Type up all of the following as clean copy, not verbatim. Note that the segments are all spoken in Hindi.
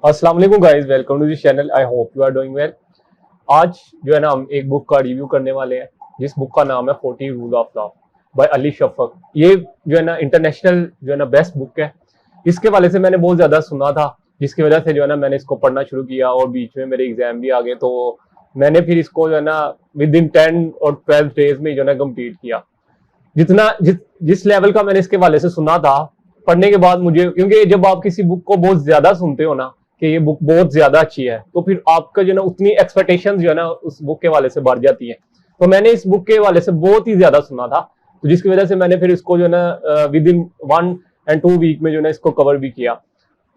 अस्सलाम वालेकुम guys, welcome to this channel. I hope you are doing well. आज जो है ना हम एक बुक का रिव्यू करने वाले हैं जिस बुक का नाम है 40 rule of love by Elif Shafak. ये जो है ना इंटरनेशनल जो है ना बेस्ट बुक है। इसके वाले से मैंने बहुत ज्यादा सुना था, जिसकी वजह से जो है ना मैंने इसको पढ़ना शुरू किया और बीच में मेरे एग्जाम भी आ गए, तो मैंने फिर इसको जो है ना विद इन 10 और 12 डेज में जो है ना कंप्लीट किया। जिस लेवल का मैंने इसके वाले से सुना था, पढ़ने के बाद मुझे, क्योंकि जब आप किसी बुक को बहुत ज्यादा सुनते हो ना कि ये बुक बहुत ज्यादा अच्छी है, तो फिर आपका जो है ना उतनी एक्सपेक्टेशंस जो है ना उस बुक के वाले से बढ़ जाती है। तो मैंने इस बुक के वाले से बहुत ही ज्यादा सुना था, तो जिसकी वजह से मैंने फिर इसको जो है ना विद इन 1 and 2 वीक में जो है ना इसको कवर भी किया।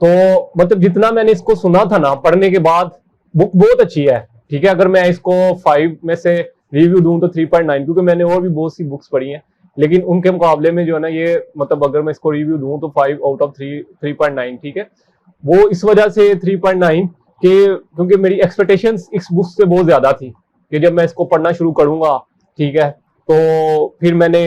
तो मतलब जितना मैंने इसको सुना था ना, पढ़ने के बाद बुक बहुत अच्छी है। ठीक है, अगर मैं इसको 5 में से रिव्यू दूं तो 3.9, क्योंकि मैंने और भी बहुत सी बुक्स पढ़ी हैं, लेकिन उनके मुकाबले में जो है ना ये मतलब अगर मैं इसको रिव्यू दूं तो 5 out of 3 3.9। ठीक है, वो इस वजह से 3.9 के क्योंकि मेरी एक्सपेक्टेशंस इस बुक से बहुत ज्यादा थी कि जब मैं इसको पढ़ना शुरू करूंगा, ठीक है, तो फिर मैंने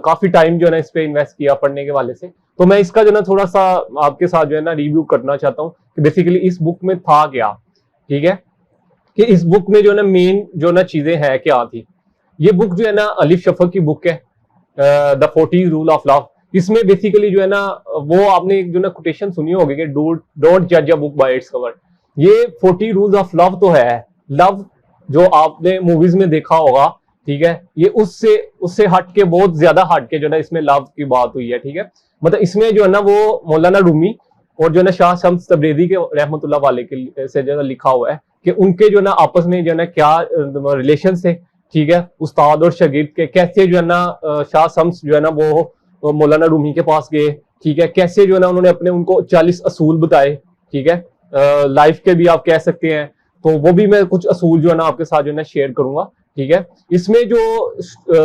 काफी टाइम जो है ना इस पे इन्वेस्ट किया पढ़ने के वाले से। तो मैं इसका जो है ना थोड़ा सा आपके साथ जो है ना रिव्यू करना चाहता हूँ कि बेसिकली इस बुक में था क्या। ठीक है, कि इस बुक में जो है ना मेन जो ना चीजें हैं क्या थी। ये बुक जो है ना अली शफक की बुक है, द 40 रूल ऑफ लव। इसमें बेसिकली जो है ना वो आपने एक जो ना कोटेशन सुनी होगी कि डोंट जज a book by its cover. ये 40 रूल्स ऑफ लव तो है, लव जो आपने मूवीज में देखा होगा, ठीक है, ये उससे उससे हट के, बहुत ज्यादा हट के जो है ना इसमें लव की बात हुई है। ठीक है, मतलब इसमें जो है ना वो मौलाना रूमी और जो है ना शाह शम्स तबरेजी के रहमतुल्लाह वाले के से जो है लिखा हुआ है कि उनके जो है ना आपस में जो है ना क्या रिलेशन थे। ठीक है, उस्ताद और शागिर्द के कैसे जो है ना शाह शम्स जो है ना वो मौलाना रूमी के पास गए। ठीक है, कैसे जो है ना उन्होंने अपने उनको 40 असूल बताए। ठीक है, लाइफ के भी आप कह सकते हैं, तो वो भी मैं कुछ असूल जो है ना आपके साथ जो है ना शेयर करूंगा। ठीक है, इसमें जो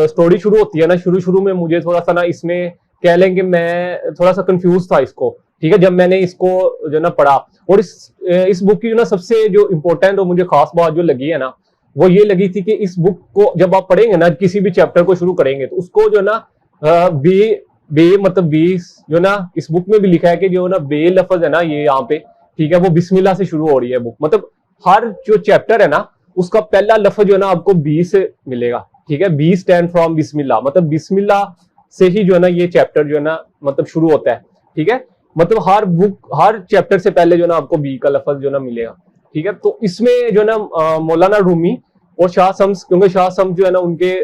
स्टोरी शुरू होती है ना, शुरू में मुझे थोड़ा सा ना इसमें कह लें कि मैं थोड़ा सा कंफ्यूज था इसको। ठीक है, जब मैंने इसको जो ना पढ़ा, और इस बुक की जो ना सबसे जो इम्पोर्टेंट और मुझे खास बात जो लगी है ना, वो ये लगी थी कि इस बुक को जब आप पढ़ेंगे ना, किसी भी चैप्टर को शुरू करेंगे, तो उसको जो ना बे मतलब बीस जो ना इस बुक में भी लिखा है कि जो ना बे लफज है ना ये यहाँ पे, ठीक है, वो बिस्मिल्लाह से शुरू हो रही है बुक। मतलब हर जो चैप्टर है ना उसका पहला लफज जो है ना आपको बी से मिलेगा। ठीक है, बी स्टैंड फ्रॉम बिस्मिल्लाह, मतलब बिस्मिल्लाह से ही जो है ना ये चैप्टर जो है ना मतलब शुरू होता है। ठीक है, मतलब हर चैप्टर से पहले जो है ना आपको बी का लफज जो है ना मिलेगा। ठीक है, तो इसमें जो है ना मौलाना रूमी और शाह शम्स, क्योंकि शाह शम्स जो है ना उनके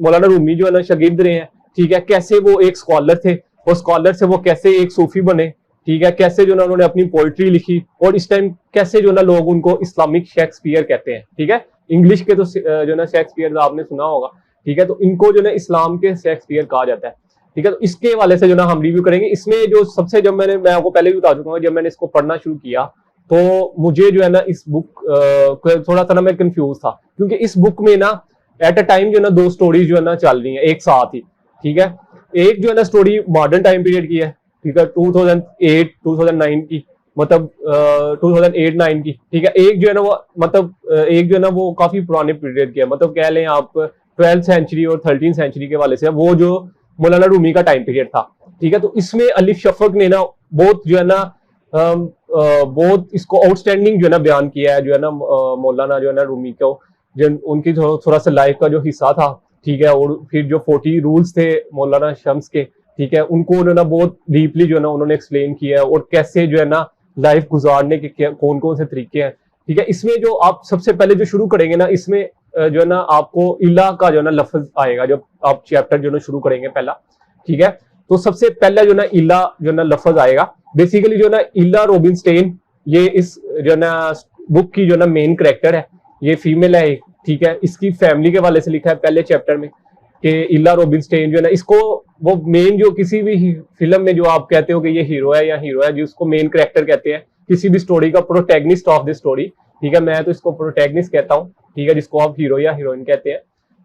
मौलाना रूमी जो है ना शागिर्द रहे हैं। ठीक है, कैसे वो एक स्कॉलर थे और स्कॉलर से वो कैसे एक सूफी बने। ठीक है, कैसे जो ना उन्होंने अपनी पोइट्री लिखी, और इस टाइम कैसे जो ना लोग उनको इस्लामिक शेक्सपियर कहते हैं। ठीक है, इंग्लिश के तो जो ना शेक्सपियर आपने सुना होगा। ठीक है, तो इनको जो ना इस्लाम के शेक्सपियर कहा जाता है। ठीक है, तो इसके वाले से जो ना हम रिव्यू करेंगे। इसमें जो सबसे, जब मैं आपको पहले भी बता चुका हूँ, जब मैंने इसको पढ़ना शुरू किया तो मुझे जो है ना इस बुक थोड़ा सा ना मैं कंफ्यूज था, क्योंकि इस बुक में ना एट अ टाइम जो है ना 2 स्टोरीज जो है ना चल रही है एक साथ ही। ठीक है, एक जो है ना स्टोरी मॉडर्न टाइम पीरियड की है। ठीक है, 2008 2009 की, मतलब 2008-9 की। ठीक है, एक जो है ना वो मतलब एक जो है ना वो काफी पुराने पीरियड की है, मतलब कह लें आप 12th सेंचुरी और 13th सेंचुरी के वाले से, वो जो मौलाना रूमी का टाइम पीरियड था। ठीक है, तो इसमें अली शफक ने ना बहुत जो है ना बहुत इसको आउटस्टैंडिंग जो है ना बयान किया है, जो है ना मौलाना जो है ना रूमी को, जो उनकी थोड़ा सा लाइफ का जो हिस्सा था। ठीक है, और फिर जो 40 रूल्स थे मौलाना शम्स के, ठीक है, उनको उन्होंने बहुत डीपली जो है ना उन्होंने एक्सप्लेन किया है, और कैसे जो है ना लाइफ गुजारने के कौन कौन से तरीके हैं। ठीक है, इसमें जो आप सबसे पहले जो शुरू करेंगे ना, इसमें जो है ना आपको इला का जो है ना लफ्ज आएगा जब आप चैप्टर जो है ना शुरू करेंगे पहला। ठीक है, तो सबसे पहला जो है ना इला जो है ना लफ्ज आएगा। बेसिकली जो है ना इला रोबिनस्टेन, ये इस जो है ना बुक की जो है ना मेन कैरेक्टर है, ये फीमेल है। ठीक है, इसकी फैमिली के वाले से लिखा है पहले चैप्टर में कि इला रोबिनस्टेन जो है ना, इसको वो मेन जो किसी भी फिल्म में जो आप कहते हो कि ये हीरो है या हीरो है, जिसको मेन कैरेक्टर कहते हैं किसी भी स्टोरी का, प्रोटैगनिस्ट ऑफ द स्टोरी। ठीक है, मैं तो इसको प्रोटैगनिस्ट कहता हूँ। ठीक है, जिसको आप हीरो या हीरोइन कहते हैं।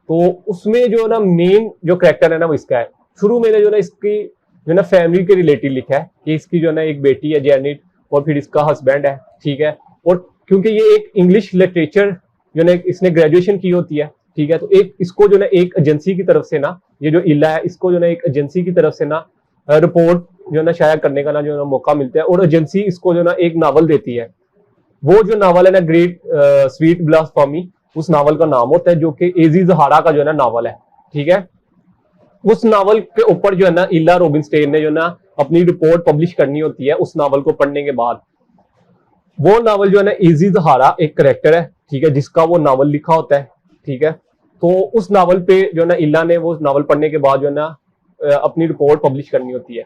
तो उसमें जो है ना मेन जो कैरेक्टर है ना वो इसका है। शुरू में जो ना इसकी जो ना फैमिली के रिलेटिव लिखा है कि इसकी जो ना एक बेटी है जेनिट, और फिर इसका हस्बैंड है। ठीक है, और क्योंकि ये एक इंग्लिश लिटरेचर जो ना इसने ग्रेजुएशन की होती है। ठीक है, तो एक इसको जो ना एक एजेंसी की तरफ से ना, ये जो इला है इसको जो ना एक एजेंसी की तरफ से ना रिपोर्ट जो ना शाया करने का ना जो ना मौका मिलता है, और एजेंसी इसको जो ना एक नावल देती है। वो जो नावल है ना ग्रेट स्वीट ब्लास्फेमी, उस नावल का नाम होता है, जो कि एजी जहारा का जो है ना नावल है, ठीक है। उस नावल के ऊपर जो है ना इला रूबिनस्टेन ने जो ना अपनी रिपोर्ट पब्लिश करनी होती है उस नावल को पढ़ने के बाद। वो नावल जो है ना एजी जहारा एक करेक्टर है, ठीक है, जिसका वो नावल लिखा होता है, ठीक है। तो उस नावल पे जो है ना इला ने वो नावल पढ़ने के बाद जो है ना अपनी रिपोर्ट पब्लिश करनी होती है।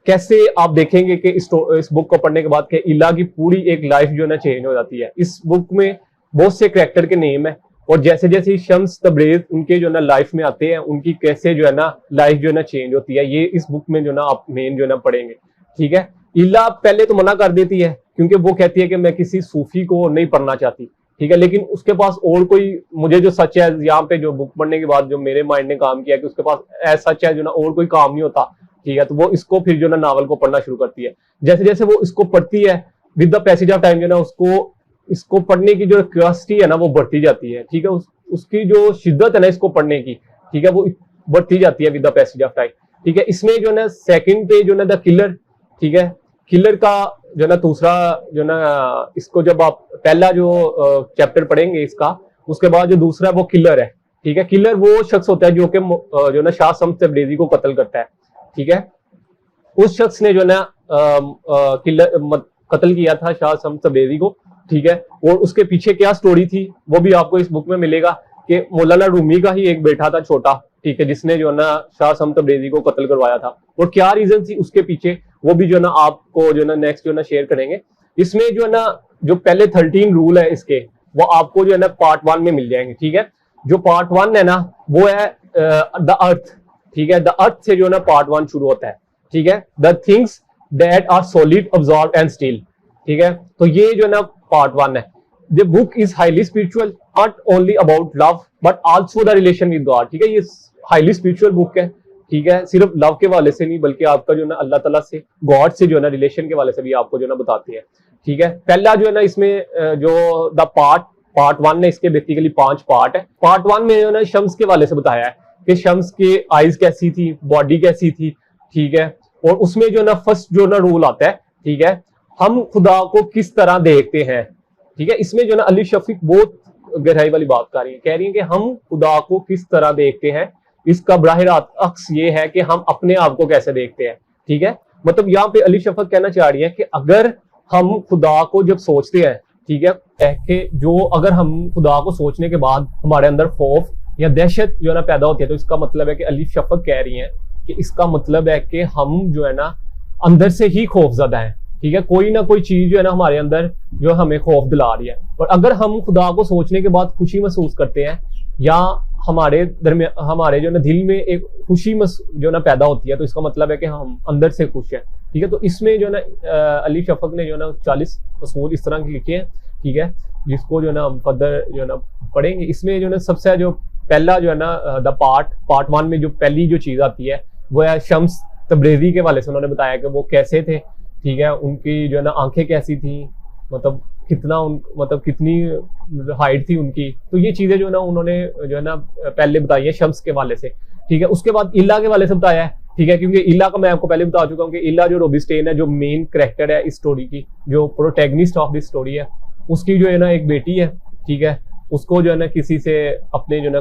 कैसे आप देखेंगे कि इस बुक को पढ़ने के बाद कि इला की पूरी एक लाइफ जो है ना चेंज हो जाती है। इस बुक में बहुत से कैरेक्टर के नेम है, और जैसे जैसे शम्स तबरेज उनके जो है ना लाइफ में आते हैं, उनकी कैसे जो है ना लाइफ जो है ना चेंज होती है, ये इस बुक में जो ना आप मेन जो है ना पढ़ेंगे, ठीक है। इला पहले तो मना कर देती है, क्योंकि वो कहती है कि मैं किसी सूफी को नहीं पढ़ना चाहती, ठीक है, लेकिन उसके पास और कोई, मुझे जो सच है यहाँ पे जो बुक पढ़ने के बाद जो मेरे माइंड ने काम किया कि उसके पास ऐसा सच है जो ना और कोई काम नहीं होता, ठीक है। तो वो इसको फिर जो ना नावल को पढ़ना शुरू करती है। जैसे जैसे वो इसको पढ़ती है with the passage of time जो ना उसको इसको पढ़ने की जो क्यूरियोसिटी है ना वो बढ़ती जाती है, ठीक है। उसकी जो शिद्दत है ना इसको पढ़ने की, ठीक है, वो बढ़ती जाती है with the passage of time, ठीक है। इसमें जो ना सेकंड पे जो ना द किलर, ठीक है, किलर का जो ना दूसरा जो ना इसको जब आप पहला जो चैप्टर पढ़ेंगे इसका, उसके बाद जो दूसरा वो किलर है, ठीक है। किलर वो शख्स होता है जो कि जो ना शाह शम्स तबरेज़ी को कत्ल करता है, ठीक है। उस शख्स ने जो ना कत्ल किया था शाह शम्स तबरेज़ी को, ठीक है। और उसके पीछे क्या स्टोरी थी वो भी आपको इस बुक में मिलेगा कि मौलाना रूमी का ही एक बेटा था छोटा, ठीक है, जिसने जो ना शाह शम्स तबरेज़ी को कत्ल करवाया था, और क्या रीजन थी उसके पीछे वो भी जो ना आपको जो ना नेक्स्ट जो ना शेयर करेंगे। इसमें जो है ना जो पहले 13 रूल है इसके, वो आपको जो है ना पार्ट 1 में मिल जाएंगे, ठीक है। जो पार्ट 1 है ना वो है द अर्थ, ठीक है। द अर्थ से जो ना पार्ट 1 शुरू होता है, ठीक है। The things that are solid, observe and still, ठीक है। तो ये जो ना पार्ट 1 है। The book is highly spiritual, not only about love but also the relation with God, ठीक है। ये हाईली स्पिरिचुअल बुक है, ठीक है, सिर्फ लव के वाले से नहीं बल्कि आपका जो ना अल्लाह ताला से, गॉड से जो ना रिलेशन के वाले से भी आपको जो ना बताती है, ठीक है। पहला जो है ना इसमें जो द पार्ट 1 है, इसके बेसिकली 5 पार्ट है। पार्ट 1 में जो ना शम्स के वाले से बताया है कि शम्स की आईज कैसी थी, बॉडी कैसी थी, ठीक है। और उसमें जो ना फर्स्ट जो ना रूल आता है, ठीक है, हम खुदा को किस तरह देखते हैं, ठीक है। इसमें जो ना अली शफीक बहुत गहराई वाली बात कर रही है, कह रही है कि हम खुदा को किस तरह देखते हैं, इसका बराह रास्त अक्स ये है कि हम अपने आप को कैसे देखते हैं, ठीक है। मतलब यहाँ पे अली शफक कहना चाह रही है कि अगर हम खुदा को जब सोचते हैं, ठीक है, कि जो अगर हम खुदा को सोचने के बाद हमारे अंदर खौफ या दहशत जो है ना पैदा होती है, तो इसका मतलब है कि अली शफक कह रही है कि इसका मतलब है कि हम जो है ना अंदर से ही खौफजदा है, ठीक है। कोई ना कोई चीज जो है ना हमारे अंदर जो हमें खौफ दिला रही है। और अगर हम खुदा को सोचने के बाद खुशी महसूस करते हैं या हमारे हमारे जो ना दिल में एक खुशी जो ना पैदा होती है, तो इसका मतलब है कि हम अंदर से खुश हैं, ठीक है। तो इसमें जो ना अली शफक ने जो ना 40 असूल इस तरह के लिखे हैं, ठीक है, जिसको जो ना हम कदर जो ना पढ़ेंगे। इसमें जो ना सबसे जो पहला जो है ना द पार्ट 1 में जो पहली जो चीज आती है वो है शम्स तबरेज़ी के वाले से उन्होंने बताया कि वो कैसे थे, ठीक है, उनकी जो है ना आंखें कैसी थी, मतलब कितनी हाइट थी उनकी। तो ये चीजें जो है ना उन्होंने जो है ना पहले बताई है शम्स के वाले से, ठीक है। उसके बाद इला के वाले से बताया है, ठीक है, क्योंकि इला का मैं आपको पहले बता चुका हूँ कि इला जो रूबिनस्टेन है, जो मेन कैरेक्टर है इस स्टोरी की, जो प्रोटैगनिस्ट ऑफ दिस स्टोरी है, उसकी जो है ना एक बेटी है, ठीक है। उसको जो है ना किसी से अपने जो है ना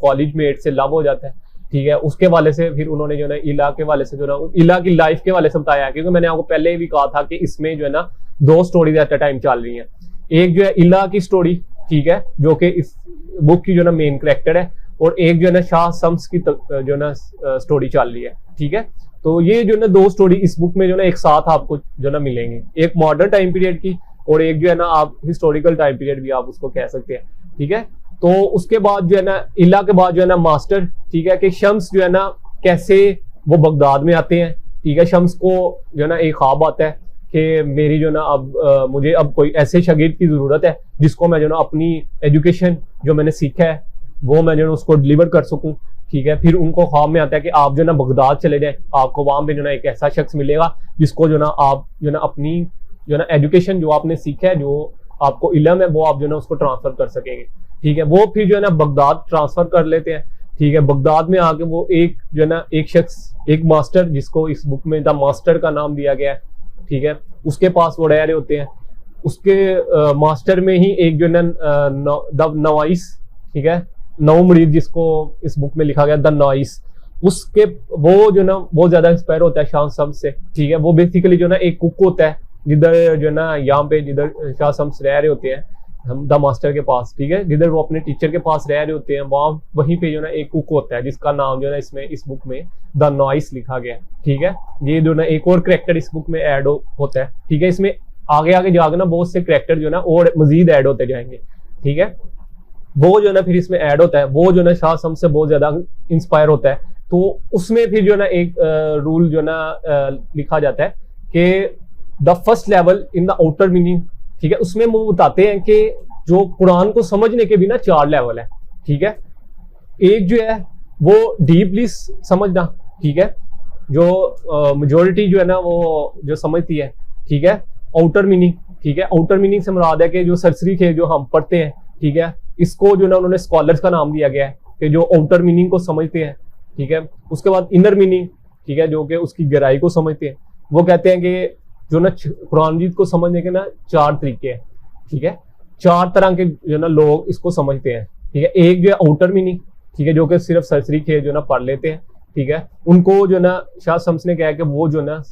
कॉलेज मेट से लव हो जाता है, ठीक है। उसके वाले से फिर उन्होंने जो है ना इला के वाले से जो ना इला की लाइफ के वाले से बताया है, क्योंकि मैंने आपको पहले भी कहा था कि इसमें जो है ना 2 स्टोरीज एट अ टाइम चल रही हैं। एक जो है इला की स्टोरी, ठीक है, जो कि इस बुक की जो ना मेन कैरेक्टर है, और एक जो है ना शाह शम्स की जो ना स्टोरी चल रही है, ठीक है। तो ये जो ना 2 स्टोरी इस बुक में जो ना एक साथ आपको जो ना मिलेंगे, एक मॉडर्न टाइम पीरियड की और एक जो है ना आप हिस्टोरिकल टाइम पीरियड भी आप उसको कह सकते हैं, ठीक है। तो उसके बाद जो है ना इला के बाद जो है ना मास्टर, ठीक है, कि शम्स जो है ना कैसे वो बगदाद में आते हैं, ठीक है। शम्स को जो है ना एक ख्वाब आता है कि मेरी जो ना अब मुझे अब कोई ऐसे शागिर्द की जरूरत है जिसको मैं जो ना अपनी एजुकेशन जो मैंने सीखा है वो मैं जो ना उसको डिलीवर कर सकूं, ठीक है। फिर उनको ख्वाब में आता है कि आप जो ना बगदाद चले जाए, आपको वहां पे जो ना एक ऐसा शख्स मिलेगा जिसको जो ना आप जो ना अपनी जो ना एजुकेशन जो आपने सीखा है, जो आपको इल्म है, वो आप जो ना उसको ट्रांसफर कर सकेंगे, ठीक है। वो फिर जो है ना बगदाद ट्रांसफर कर लेते हैं, ठीक है। बगदाद में आके वो एक जो है ना एक शख्स, एक मास्टर, जिसको इस बुक में द मास्टर का नाम दिया गया है, ठीक है, उसके पास वो रह रहे होते हैं। उसके मास्टर में ही एक जो है ना द नवाइस, ठीक है, नौ मरीज जिसको इस बुक में लिखा गया द नॉइस, उसके वो जो ना बहुत ज्यादा इंस्पायर होता है शाह शम्स से, ठीक है। वो बेसिकली जो ना एक कुक होता है जिधर जो ना यहाँ पे जिधर शाह शम्स रह रहे होते हैं हम द मास्टर के पास, ठीक है, जिधर वो अपने टीचर के पास रह रहे होते हैं वहां वहीं पे जो ना एक कुक होता है जिसका नाम जो ना इसमें इस बुक में द नॉइस लिखा गया है, ठीक है। ये जो ना एक और करेक्टर इस बुक में ऐड होता है, ठीक है। इसमें आगे आगे जाकर ना बहुत से करेक्टर जो ना और मजीद ऐड होते जाएंगे, ठीक है। वो जो ना फिर इसमें ऐड होता है, वो जो ना शाह शम्स से बहुत ज्यादा इंस्पायर होता है। तो उसमें फिर जो ना एक रूल जो ना लिखा जाता है कि the first level in the outer meaning, ठीक है। उसमें वो बताते हैं कि जो कुरान को समझने के भी ना 4 लेवल है, ठीक है। एक जो है वो डीपली समझना, ठीक है, जो मेजोरिटी जो है ना वो जो समझती है, ठीक है। आउटर मीनिंग, ठीक है, आउटर मीनिंग से मुराद है कि जो सरसरी थे जो हम पढ़ते हैं, ठीक है, इसको जो ना उन्होंने स्कॉलर्स का नाम दिया गया है कि जो आउटर मीनिंग को समझते हैं, ठीक है। उसके बाद इनर मीनिंग, ठीक है, जो कि उसकी गहराई को समझते हैं। वो कहते हैं कि जो ना कुरान मजीद को समझने के ना 4 तरीके हैं, ठीक है, 4 तरह के जो ना लोग इसको समझते हैं, ठीक है। एक जो है आउटर मीनिंग, ठीक है, जो कि सिर्फ सरसरी के जो ना पढ़ लेते हैं, ठीक है, उनको जो ना शाह शम्स ने कहा है कि वो जो ना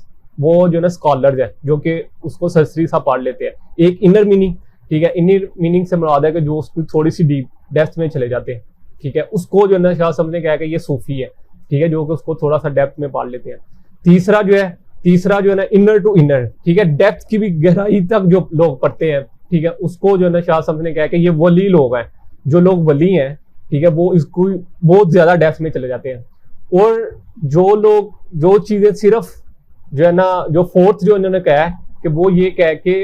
स्कॉलर्स है जो कि उसको सरसरी सा पढ़ लेते हैं। एक इनर मीनिंग, ठीक है, इनर मीनिंग से मुराद है कि जो उसको थोड़ी सी डीप डेप्थ में चले जाते हैं, ठीक है, उसको जो ना शाह शम्स ने कहा कि ये सूफी है, ठीक है, जो कि उसको थोड़ा सा डेप्थ में पढ़ लेते हैं। तीसरा जो है ना इनर टू इनर, ठीक है, डेप्थ की भी गहराई तक जो लोग पढ़ते हैं, ठीक है, उसको जो है ना शाह शम्स ने कहा कि ये वली लोग हैं, जो लोग वली हैं, ठीक है, वो इसको बहुत ज्यादा डेप्थ में चले जाते हैं। और जो लोग जो चीजें सिर्फ जो है ना जो फोर्थ जो इन्होंने कहा है कि वो ये कह के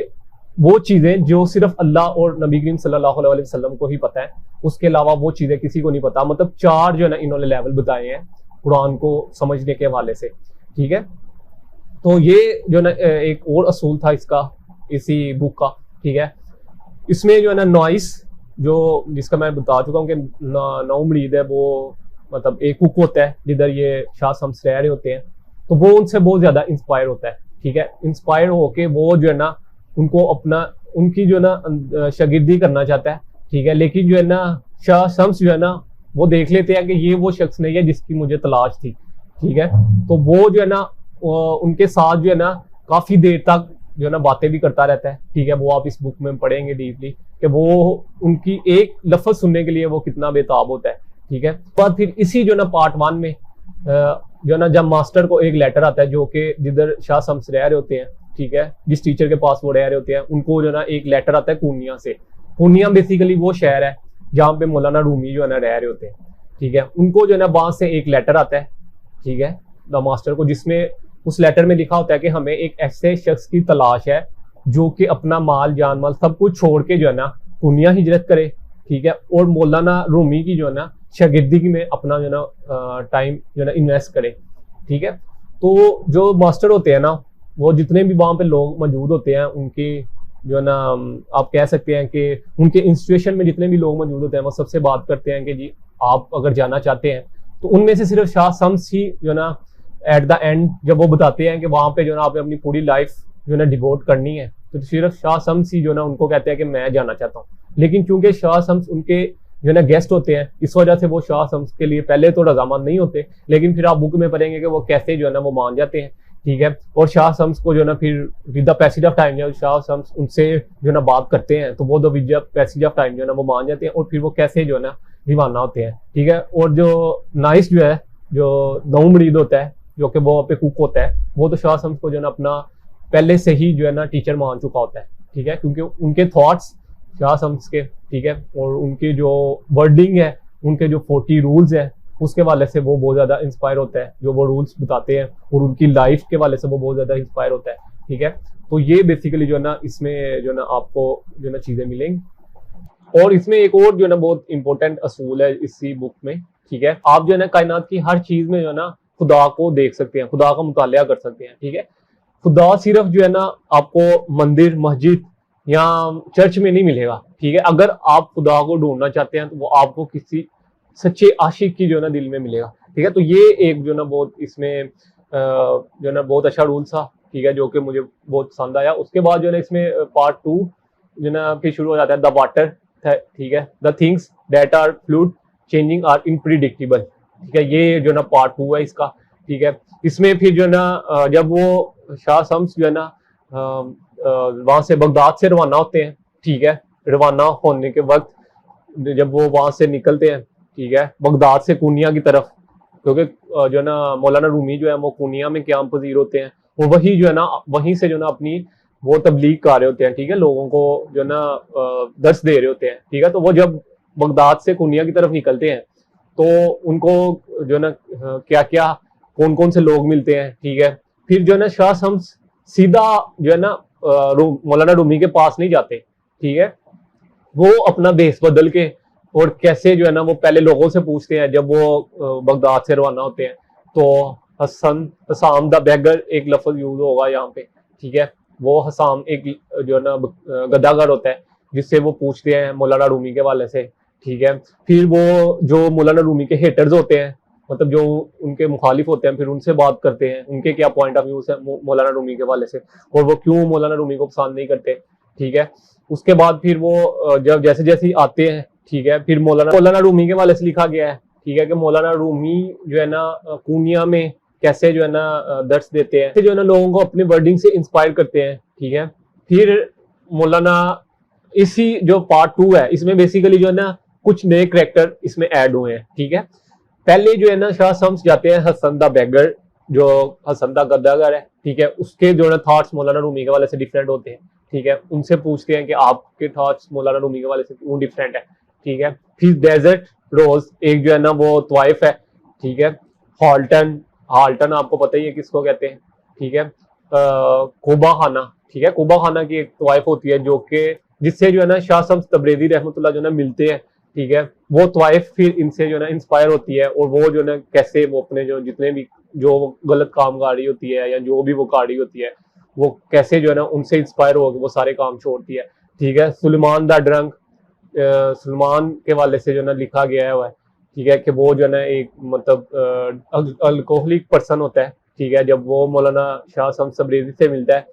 वो चीजें जो सिर्फ अल्लाह और नबी करीम सल्लल्लाहु अलैहि वसल्लम को ही पता है, उसके अलावा वो चीजें किसी को नहीं पता। मतलब 4 जो है ना इन्होंने लेवल बताए हैं कुरान को समझने के हवाले से, ठीक है। तो ये जो ना एक और असूल था इसका, इसी बुक का, ठीक है। इसमें जो है ना नॉइस, जो जिसका मैं बता चुका हूँ कि नौ मरीद है, वो मतलब एक कुक होता है जिधर ये शाह शम्स रह रहे होते हैं, तो वो उनसे बहुत ज्यादा इंस्पायर होता है, ठीक है। इंस्पायर होके वो जो है ना उनको अपना उनकी जो ना शागिर्दी करना चाहता है, ठीक है। लेकिन जो है ना शाह शम्स जो है ना वो देख लेते हैं कि ये वो शख्स नहीं है जिसकी मुझे तलाश थी, ठीक है। तो वो जो है ना उनके साथ जो है ना काफी देर तक जो है ना बातें भी करता रहता है, ठीक है। वो आप इस बुक में पढ़ेंगे डीपली कि वो उनकी एक लफ्ज सुनने के लिए वो कितना बेताब होता है, ठीक है। पर फिर इसी जो ना पार्ट 1 में जो ना जब मास्टर को एक लेटर आता है जो कि जिधर शाह शम्स रह रहे होते हैं, ठीक है, जिस टीचर के पास वो रह रहे होते हैं, उनको जो ना एक लेटर आता है पूर्णिया से। पूर्णिया बेसिकली वो शहर है जहाँ पे मौलाना रूमी जो है ना रह रहे होते हैं, ठीक है। उनको जो है ना वहां से एक लेटर आता है, ठीक है, द मास्टर को, जिसमें उस लेटर में लिखा होता है कि हमें एक ऐसे शख्स की तलाश है जो कि अपना माल जान माल सब कुछ छोड़ के जो है ना पूर्णिया हिजरत करे, ठीक है, और मौलाना रूमी की जो है ना शागिर्दी में अपना जो ना टाइम जो ना इन्वेस्ट करे, ठीक है। तो जो मास्टर होते हैं ना वो जितने भी वहां पे लोग मौजूद होते हैं उनकी जो ना आप कह सकते हैं कि उनके इंस्टीट्यूशन में जितने भी लोग मौजूद होते हैं वो सबसे बात करते हैं कि जी आप अगर जाना चाहते हैं, तो उनमें से सिर्फ शाह शम्स ही जो ना एट द एंड जब वो बताते हैं कि वहां पे जो ना आपने अपनी पूरी लाइफ जो ना डिवोट करनी है, तो सिर्फ शाह शम्स ही जो ना उनको कहते हैं कि मैं जाना चाहता हूँ। लेकिन चूंकि शाह शम्स उनके जो ना गेस्ट होते हैं, इस वजह से वो शाह शम्स के लिए पहले तो रजामंद नहीं होते, लेकिन फिर आप बुक में पढ़ेंगे कि वो कैसे जो है ना वो मान जाते हैं, ठीक है। और शाह शम्स को जो ना फिर with the passage of time जब शाह शम्स उनसे जो ना बात करते हैं तो वो the with the passage of time जो ना वो मान जाते हैं और फिर वो कैसे जो है ना दीवाना होते हैं, ठीक है। और जो नाइस जो है जो नौ मरीद होता है जो कि वो पे कुक होता है, वो तो शाह शम्स को जो ना अपना पहले से ही जो है ना टीचर मान चुका होता है, ठीक है, क्योंकि उनके थॉट्स शाह शम्स के, ठीक है, और उनकी जो वर्डिंग है, उनके जो 40 रूल्स है, उसके वाले से वो बहुत ज्यादा इंस्पायर होता है, जो वो रूल्स बताते हैं, और उनकी लाइफ के वाले से वो बहुत ज्यादा इंस्पायर होता है, ठीक है। तो ये बेसिकली जो है ना इसमें जो है ना आपको जो है ना चीजें मिलेंगी। और इसमें एक और जो है ना बहुत इंपॉर्टेंट असूल है इसी बुक में, ठीक है। आप जो है ना कायनात की हर चीज में जो है ना खुदा को देख सकते हैं, खुदा का मुतालिया कर सकते हैं, ठीक है। खुदा सिर्फ जो है ना आपको मंदिर मस्जिद या चर्च में नहीं मिलेगा, ठीक है। अगर आप खुदा को ढूंढना चाहते हैं तो वो आपको किसी सच्चे आशिक की जो है ना दिल में मिलेगा, ठीक है। तो ये एक जो ना बहुत इसमें जो ना बहुत अच्छा रूल था, ठीक है, जो कि मुझे बहुत पसंद आया। उसके बाद जो है इसमें पार्ट 2 जो ना फिर शुरू हो जाता है, द वाटर, ठीक है, the things that are fluid changing are unpredictable, ठीक है, ये जो ना पार्ट 2 है इसका, ठीक है। इसमें फिर जो ना जब वो शाह शम्स जो है ना वहां से बगदाद से रवाना होते हैं, ठीक है, रवाना होने के वक्त जब वो वहां से निकलते हैं, ठीक है, बगदाद से कुनिया की तरफ, क्योंकि जो है ना मौलाना रूमी जो है वो कुनिया में क्याम पजीर होते हैं, वो वही जो है ना वहीं से जो ना अपनी वो तबलीग कर रहे होते हैं, ठीक है, लोगों को जो है ना दर्स दे रहे होते हैं, ठीक है। तो वो जब बगदाद से कुनिया की तरफ निकलते हैं तो उनको जो है ना क्या क्या कौन कौन से लोग मिलते हैं, ठीक है। फिर जो है ना शाह शम्स सीधा जो है ना मौलाना रूमी के पास नहीं जाते, ठीक है, वो अपना भेस बदल के और कैसे जो है ना वो पहले लोगों से पूछते हैं जब वो बगदाद से रवाना होते हैं। तो हसाम द बैगर एक लफ्ज यूज होगा यहाँ पे, ठीक है, वो हसाम एक जो है ना गदागर होता है जिससे वो पूछते हैं मौलाना रूमी के वाले से, ठीक है। फिर वो जो मौलाना रूमी के हेटर्स होते हैं, मतलब जो उनके मुखालिफ होते हैं, फिर उनसे बात करते हैं, उनके क्या पॉइंट ऑफ व्यू है मौलाना रूमी के वाले से, और वो क्यों मौलाना रूमी को पसंद नहीं करते, ठीक है। उसके बाद फिर वो जब जैसे जैसे आते हैं, ठीक है, फिर मौलाना रूमी के वाले से लिखा गया है, ठीक है, कि मौलाना रूमी जो है ना कुनिया में कैसे जो है ना दर्स देते हैं, जो है ना लोगों को अपनी वर्डिंग से इंस्पायर करते हैं, ठीक है। फिर मौलाना इसी जो पार्ट 2 है इसमें बेसिकली जो है ना कुछ नए कैरेक्टर इसमें ऐड हुए हैं, ठीक है। पहले जो है ना शाह शम्स जाते हैं हसन द बैगर, जो हसन द गद्दागर है, ठीक है, उसके जो है ना थॉट्स मौलाना रूमी के वाले से डिफरेंट होते हैं, ठीक है। उनसे पूछते हैं कि आपके थॉट्स मौलाना रूमी के वाले से क्यों डिफरेंट है, ठीक है। फिर डेजर्ट रोज एक जो है ना वो तवाइफ है, ठीक है। हॉल्टन, हाल्टन आपको पता ही है किसको कहते हैं, ठीक है। कोबा खाना, ठीक है, कोबा खाना की एक तवाइफ होती है जो कि जिससे जो है ना शाह शम्स तबरेज़ी रहमतुल्लाह जो है ना मिलते हैं, ठीक है। वो तवाइफ फिर इनसे जो है ना इंस्पायर होती है, और वो जो है ना कैसे वो अपने जो जितने भी जो गलत काम कर रही होती है या जो भी वो कर रही होती है, वो कैसे जो है ना उनसे इंस्पायर होकर वो सारे काम छोड़ती है, ठीक है। सुलेमान द ड्रंक, सलमान के वाले से जो है ना लिखा गया है, ठीक है, कि वो जो है ना एक मतलब अल्कोहलिक पर्सन होता है, ठीक है, जब वो मौलाना शाह शम्स तबरेज़ी से मिलता है,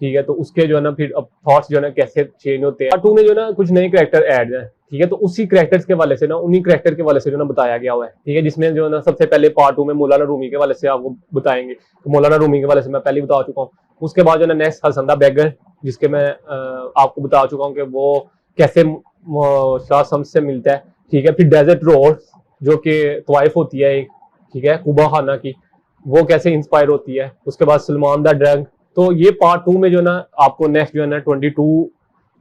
ठीक है, तो उसके जो है ना फिर अब थॉट्स जो है ना कैसे चेंज होते हैं। पार्ट 2 में जो है ना कुछ नए कैरेक्टर ऐड हैं, ठीक है, तो उसी कैरेक्टर्स के वाले से ना उन्हीं कैरेक्टर के वाले से जो ना बताया गया हुआ है, ठीक है, जिसमें जो है ना सबसे पहले पार्ट 2 में मौलाना रूमी के वाले से आपको बताएंगे, तो मौलाना रूमी के वाले से मैं पहले ही बता चुका हूँ। उसके बाद जो है नेक्स्ट हसन द बैगर, जिसके मैं आपको बता चुका हूँ कि वो कैसे शाह शम्स से मिलता है, ठीक है। फिर डेजर्ट रोड जो कि तवाइफ होती है एक, ठीक है, कुबा खाना की, वो कैसे इंस्पायर होती है। उसके बाद सलमान द ड्रंक। तो ये पार्ट 2 में जो ना आपको नेक्स्ट जो है ना 22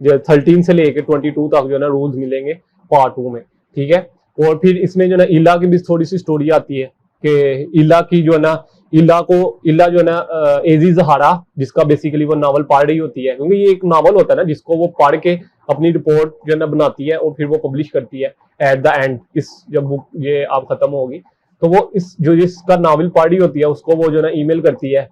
जो 13 से लेके 22 तक जो है ना रूल्स मिलेंगे पार्ट 2 में, ठीक है। और फिर इसमें जो ना इला की भी थोड़ी सी स्टोरी आती है कि इला की जो है ना इला जो है ना एजी जहारा, जिसका बेसिकली वो नावल पढ़ रही होती है, क्योंकि ये एक नावल होता है ना जिसको वो पढ़ के अपनी रिपोर्ट जो है ना बनाती है और फिर वो पब्लिश करती है एट द एंड, इस जब बुक ये आप खत्म होगी तो वो इस जो जिसका नावल पढ़ रही होती है उसको वो जो है ना ईमेल करती है